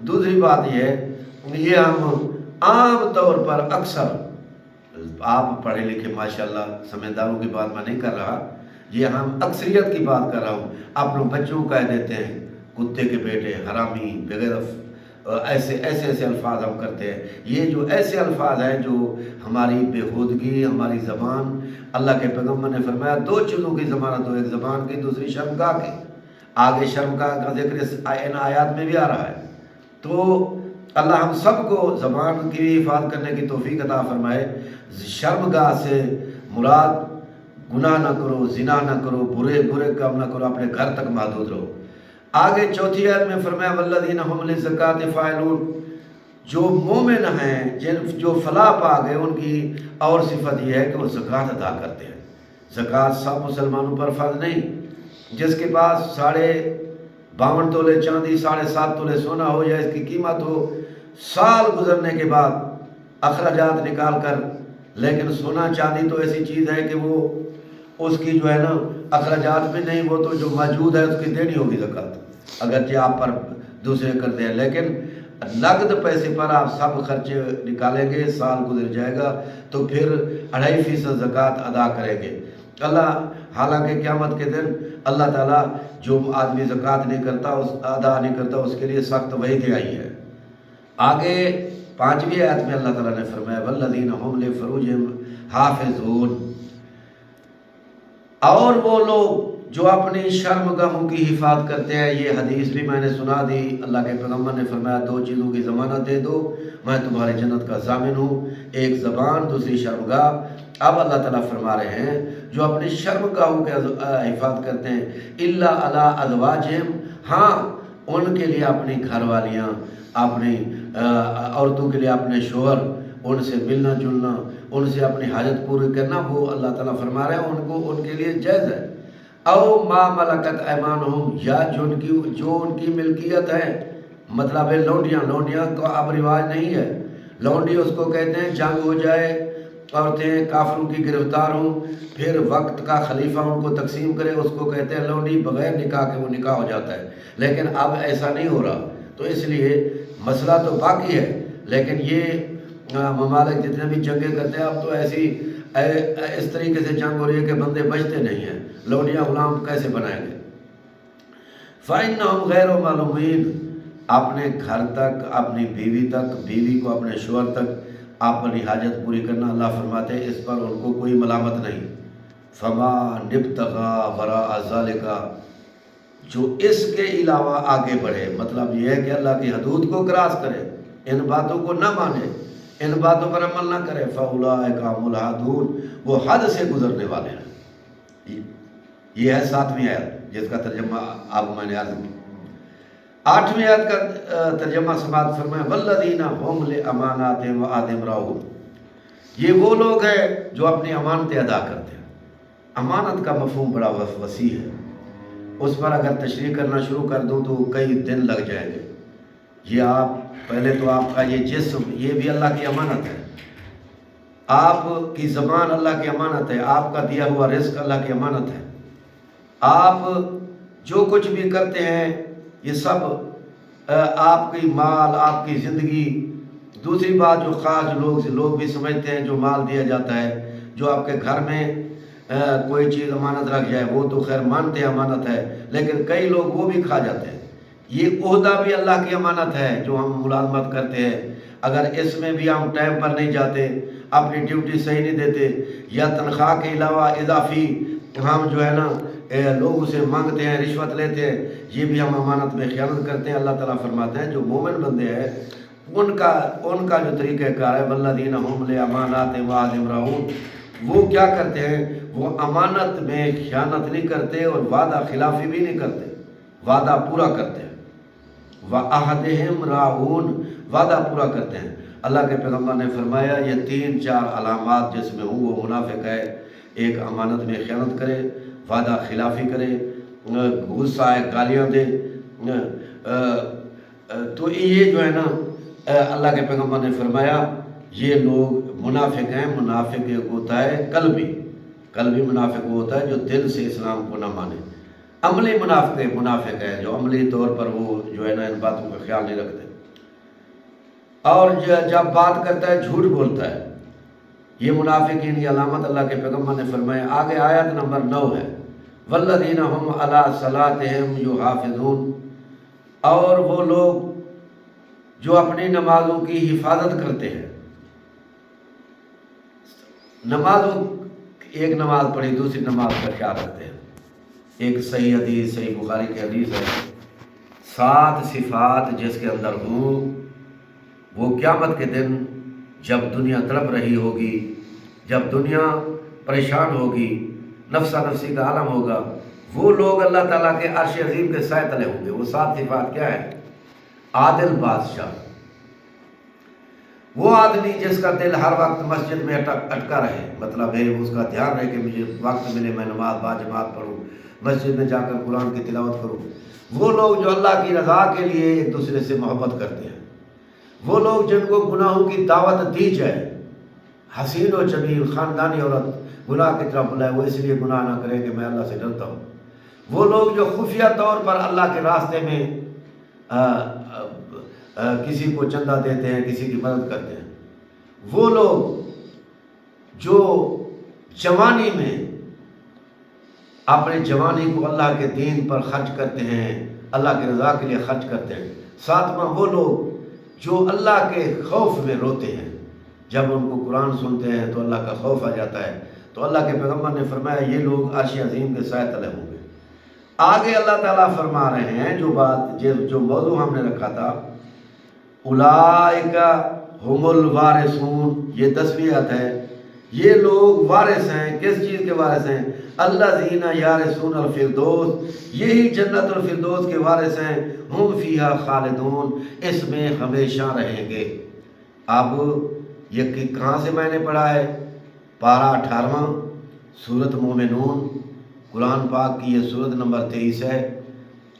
دوسری بات یہ ہے، یہ ہم عام طور پر اکثر، آپ پڑھے لکھے ماشاءاللہ سمجھداروں کی بات میں نہیں کر رہا، یہ ہم اکثریت کی بات کر رہا ہوں، اپنے بچوں کو کہہ دیتے ہیں کتے کے بیٹے، حرامی، بغیرت، ایسے ایسے الفاظ ہم کرتے ہیں۔ یہ جو ایسے الفاظ ہیں جو ہماری بےہودگی، ہماری زبان، اللہ کے پیغمبر نے فرمایا دو چیزوں کی ضمانت ہو، ایک زبان کی، دوسری شرمگاہ کی۔ آگے شرمگاہ کا ذکر ان آیات میں بھی آ رہا ہے۔ تو اللہ ہم سب کو زبان کی حفاظت کرنے کی توفیق عطا فرمائے۔ شرمگاہ سے مراد گناہ نہ کرو، زنا نہ کرو، برے کام نہ کرو، اپنے گھر تک محدود رہو۔ آگے چوتھی آیت میں فرمایا والذین هم للزکاۃ فاعلون، جو مومن ہیں، جو فلاح پا گئے، ان کی اور صفت یہ ہے کہ وہ زکوٰۃ ادا کرتے ہیں۔ زکوٰۃ سب مسلمانوں پر فرض نہیں۔ جس کے پاس 52 تولے چاندی، 7.5 تولے سونا ہو یا اس کی قیمت ہو، سال گزرنے کے بعد اخراجات نکال کر، لیکن سونا چاندی تو ایسی چیز ہے کہ وہ اس کی جو ہے نا اخراجات میں نہیں، وہ تو جو موجود ہے اس کی دینی ہوگی زکوٰۃ، اگرچہ آپ پر دوسرے کرتے ہیں، لیکن نقد پیسے پر آپ سب خرچے نکالیں گے، سال گزر جائے گا تو پھر 2.5% زکوٰۃ ادا کریں گے۔ اللہ، حالانکہ قیامت کے دن اللہ تعالیٰ جو آدمی زکوٰۃ نہیں کرتا، ادا نہیں کرتا، اس کے لیے سخت وعید آئی ہے۔ آگے 5ویں آیت میں اللہ تعالیٰ نے فرمایا والذین هم لفروجہم حافظون، اور وہ لوگ جو اپنی شرمگاہوں کی حفاظت کرتے ہیں۔ یہ حدیث بھی میں نے سنا دی، اللہ کے پیغمبر نے فرمایا 2 چیزوں کی ضمانت دے دو، میں تمہاری جنت کا ضامن ہوں، ایک زبان، دوسری شرمگاہ۔ اب اللہ تعالیٰ فرما رہے ہیں جو اپنی شرمگاہوں کی حفاظت کرتے ہیں، الا علی ازواجہم، ہاں ان کے لیے اپنی گھر والیاں، اپنی عورتوں کے لیے اپنے شوہر، ان سے ملنا جلنا، ان سے اپنی حاجت پوری کرنا، وہ اللہ تعالیٰ فرما رہے ہیں ان کے لیے جائز ہے۔ او ما ملکت ایمانہم، یا جو ان کی ملکیت ہے، مطلب ہے لونڈیاں کا اب رواج نہیں ہے۔ لونڈی اس کو کہتے ہیں جنگ ہو جائے، عورتیں کافروں کی گرفتار ہوں، پھر وقت کا خلیفہ ان کو تقسیم کرے، اس کو کہتے ہیں لونڈی، بغیر نکاح کے وہ نکاح ہو جاتا ہے۔ لیکن اب ایسا نہیں ہو رہا، تو اس لیے مسئلہ تو باقی ہے، لیکن یہ ممالک جتنے بھی جنگیں کرتے ہیں اب تو اس طریقے سے جنگ ہو رہی ہے کہ بندے بچتے نہیں ہیں، لونڈیاں غلام کیسے بنائیں گے۔ فَإِنَّهُمْ غَيْرُ مَلُومِينَ، اپنے گھر تک، اپنی بیوی تک، بیوی کو اپنے شوہر تک اپنی حاجت پوری کرنا، اللہ فرماتے ہیں اس پر ان کو کوئی ملامت نہیں۔ فَمَا نِبْتَغَى وَرَاءَ ذَلِكَ، جو اس کے علاوہ آگے بڑھے، مطلب یہ ہے کہ اللہ کی حدود کو کراس کرے، ان باتوں کو نہ مانے، ان باتوں پر عمل نہ کرے، فَأُولَٰئِكَ هُمُ الْعَادُونَ، وہ حد سے گزرنے والے ہیں۔ یہ ہے 7ویں آیت جس کا ترجمہ اب میں نے عرض کیا۔ 8ویں آیت کا ترجمہ سماعت فرمائے والذین هم لأماناتہم وعہدہم راعون، یہ وہ لوگ ہیں جو اپنی امانتیں ادا کرتے ہیں۔ امانت کا مفہوم بڑا وسیع ہے، اس پر اگر تشریح کرنا شروع کر دوں تو کئی دن لگ جائیں گے۔ یہ آپ پہلے تو آپ کا یہ جسم، یہ بھی اللہ کی امانت ہے، آپ کی زبان اللہ کی امانت ہے، آپ کا دیا ہوا رزق اللہ کی امانت ہے، آپ جو کچھ بھی کرتے ہیں یہ سب آپ کی مال، آپ کی زندگی۔ دوسری بات جو خاص لوگ بھی سمجھتے ہیں جو مال دیا جاتا ہے، جو آپ کے گھر میں کوئی چیز امانت رکھ جائے وہ تو خیر مانتے ہیں امانت ہے، لیکن کئی لوگ وہ بھی کھا جاتے ہیں۔ یہ عہدہ بھی اللہ کی امانت ہے جو ہم ملازمت کرتے ہیں، اگر اس میں بھی ہم ٹائم پر نہیں جاتے، اپنی ڈیوٹی صحیح نہیں دیتے، یا تنخواہ کے علاوہ اضافی ہم جو ہے نا لوگوں سے مانگتے ہیں، رشوت لیتے ہیں، یہ بھی ہم امانت میں خیانت کرتے ہیں۔ اللہ تعالیٰ فرماتے ہیں جو مومن بندے ہیں ان کا جو طریقہ کار ہے والذین هم لأماناتہم وعہدہم راعون، وہ کیا کرتے ہیں، وہ امانت میں خیانت نہیں کرتے اور وعدہ خلافی بھی نہیں کرتے، وعدہ پورا کرتے ہیں۔ وعہدہم راعون، وعدہ پورا کرتے ہیں۔ اللہ کے پیغمبر نے فرمایا یہ 3-4 علامات جس میں ہوں وہ منافق ہے، ایک امانت میں خیانت کرے، وعدہ خلافی کرے، غصہ آئے گالیاں دے، تو یہ جو ہے نا اللہ کے پیغمبر نے فرمایا یہ لوگ منافق ہیں۔ منافق ایک ہوتا ہے قلبی منافق وہ ہوتا ہے جو دل سے اسلام کو نہ مانے، عملی منافق ہے جو عملی طور پر وہ جو ہے نا ان باتوں کا خیال نہیں رکھتے۔ اور جب بات کرتا ہے جھوٹ بولتا ہے. یہ منافقین کی علامت اللہ کے پیغمبر نے فرمایا. آگے آیت نمبر 9 ہے والذین هم علی صلاتہم یحافظون، اور وہ لوگ جو اپنی نمازوں کی حفاظت کرتے ہیں. نمازوں، ایک نماز پڑھی دوسری نماز کا خیال رکھتے ہیں. ایک صحیح حدیث، صحیح بخاری کی حدیث ہے، 7 صفات جس کے اندر ہوں وہ قیامت کے دن جب دنیا تڑپ رہی ہوگی، جب دنیا پریشان ہوگی، نفسا نفسی کا عالم ہوگا، وہ لوگ اللہ تعالیٰ کے عرش عظیم کے سائے تلے ہوں گے. وہ 7 صفات کیا ہے؟ عادل بادشاہ، وہ آدمی جس کا دل ہر وقت مسجد میں اٹکا رہے، مطلب ہے اس کا دھیان رہے کہ مجھے وقت ملے میں نماز باجماعت پڑھوں، مسجد میں جا کر قرآن کی تلاوت کروں. وہ لوگ جو اللہ کی رضا کے لیے ایک دوسرے سے محبت کرتے ہیں، وہ لوگ جن کو گناہوں کی دعوت دی جائے، حسین و جمیل خاندانی عورت گناہ کی طرف بلائے، وہ اس لیے گناہ نہ کریں کہ میں اللہ سے ڈرتا ہوں. وہ لوگ جو خفیہ طور پر اللہ کے راستے میں کسی کو چندہ دیتے ہیں، کسی کی مدد کرتے ہیں. وہ لوگ جو جوانی میں اپنے جوانی کو اللہ کے دین پر خرچ کرتے ہیں، اللہ کی رضا کے لیے خرچ کرتے ہیں. 7واں وہ لوگ جو اللہ کے خوف میں روتے ہیں، جب ان کو قرآن سنتے ہیں تو اللہ کا خوف آ جاتا ہے. تو اللہ کے پیغمبر نے فرمایا یہ لوگ عرش عظیم کے سائے تلے ہوں گے. آگے اللہ تعالیٰ فرما رہے ہیں جو موضوع ہم نے رکھا تھا، اولئک هم الوارثون، یہ 10ویں آیت ہے. یہ لوگ وارث ہیں. کس چیز کے وارث ہیں؟ الذین یارثون الفردوس، یہی جنت الفردوس کے وارث ہیں. ہم فیہا خالدون، اس میں ہمیشہ رہیں گے. اب یہ کہاں سے میں نے پڑھا ہے؟ پارہ 18 سورۃ مومنون، قرآن پاک کی یہ سورت نمبر 23 ہے.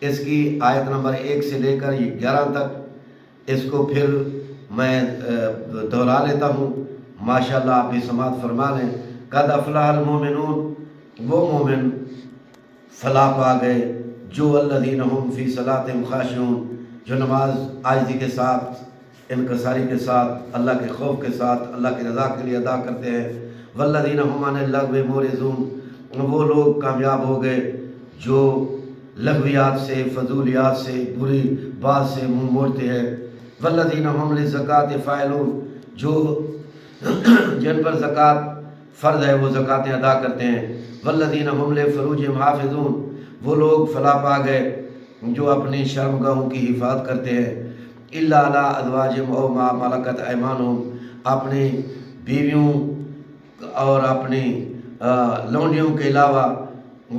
اس کی آیت نمبر 1 سے لے کر 11 تک. اس کو پھر میں دہرا لیتا ہوں، ماشاءاللہ آپ بھی سماعت فرما لیں. قد افلح المومنون، وہ مومن فلاح پا گئے جو الذین هم فی صلاتہم خاشعون، جو نماز عاجزی کے ساتھ، انکساری کے ساتھ، اللہ کے خوف کے ساتھ اللہ کی رضا کے لیے ادا کرتے ہیں. والذین هم عن اللغو معرضون، وہ لوگ کامیاب ہو گئے جو لغویات سے، فضولیات سے، بری بات سے منہ موڑتے ہیں. والذین هم للزکاۃ فاعلون، جو جن پر زکوٰۃ فرض ہے وہ زکاتیں ادا کرتے ہیں. والذین هم لفروجہم حافظون، وہ لوگ فلاح پا گئے جو اپنی شرمگاہوں کی حفاظت کرتے ہیں. الا علی ازواجہم او ما ملکت ایمانہم، اپنی بیویوں اور اپنی لونڈیوں کے علاوہ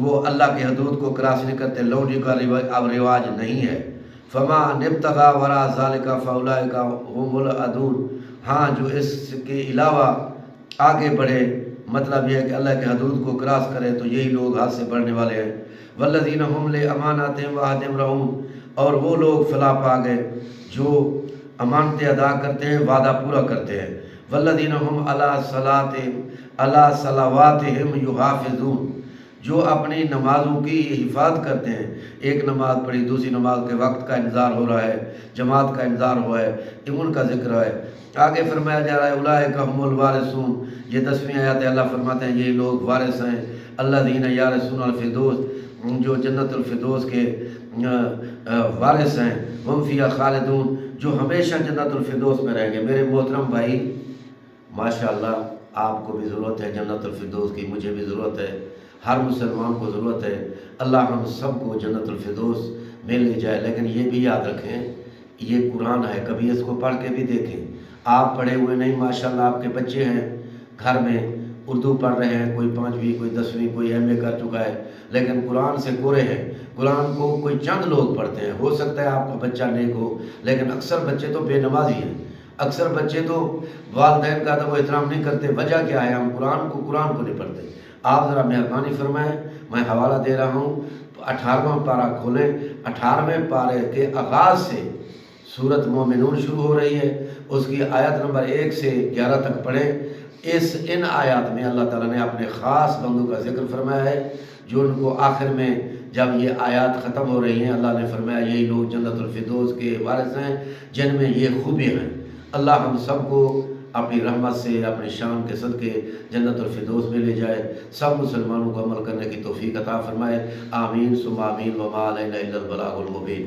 وہ اللہ کی حدود کو کراس نہیں کرتے. لونڈی کا اب رواج نہیں ہے. فما نبتغى وراء ذلك فاولئک هم العادون، ہاں جو اس کے علاوہ آگے بڑھے، مطلب یہ ہے کہ اللہ کے حدود کو کراس کرے تو یہی لوگ حد سے بڑھنے والے ہیں. والذین هم لاماناتہم وعہدہم راعون، اور وہ لوگ فلاح پا گئے جو امانتیں ادا کرتے ہیں، وعدہ پورا کرتے ہیں. والذین هم علی صلواتہم یحافظون، جو اپنی نمازوں کی حفاظت کرتے ہیں. ایک نماز پڑھی دوسری نماز کے وقت کا انتظار ہو رہا ہے، جماعت کا انتظار ہوا ہے، ان کا ذکر ہے. آگے فرمایا جا رہا ہے اولئک هم الوارثون، یہ 10ویں آیت ہے. اللہ فرماتے ہیں یہ لوگ وارث ہیں. الذین یارثون الفردوس، جو جنت الفردوس کے وارث ہیں. ہم فیہا خالدون، جو ہمیشہ جنت الفردوس میں رہیں گے. میرے محترم بھائی، ماشاءاللہ آپ کو بھی ضرورت ہے جنت الفردوس کی، مجھے بھی ضرورت ہے، ہر مسلمان کو ضرورت ہے. اللہ ہم سب کو جنت الفردوس میں لے جائے. لیکن یہ بھی یاد رکھیں یہ قرآن ہے، کبھی اس کو پڑھ کے بھی دیکھیں. آپ پڑھے ہوئے نہیں، ماشاءاللہ آپ کے بچے ہیں گھر میں اردو پڑھ رہے ہیں، کوئی 5ویں کوئی 10ویں کوئی ایم اے کر چکا ہے، لیکن قرآن سے گورے ہیں. قرآن کو کوئی چند لوگ پڑھتے ہیں. ہو سکتا ہے آپ کا بچہ نیک ہو، لیکن اکثر بچے تو بے نمازی ہیں. اکثر بچے تو والدین کا ادب و احترام نہیں کرتے. وجہ کیا ہے؟ ہم قرآن کو نہیں پڑھتے. آپ ذرا مہربانی فرمائیں، میں حوالہ دے رہا ہوں. 18واں پارہ کھولیں. 18ویں پارے کے آغاز سے سورت مومنون شروع ہو رہی ہے. اس کی آیت نمبر 1 سے 11 تک پڑھیں. ان آیات میں اللہ تعالیٰ نے اپنے خاص بندوں کا ذکر فرمایا ہے، جو ان کو آخر میں جب یہ آیات ختم ہو رہی ہیں اللہ نے فرمایا یہی لوگ جنت الفردوس کے وارث ہیں جن میں یہ خوبیاں ہیں. اللہ ہم سب کو اپنی رحمت سے اپنی شان کے صدقے جنت الفردوس میں لے جائے، سب مسلمانوں کو عمل کرنے کی توفیق عطا فرمائے، آمین ثم آمین، وما علینا الا البلاغ المبین۔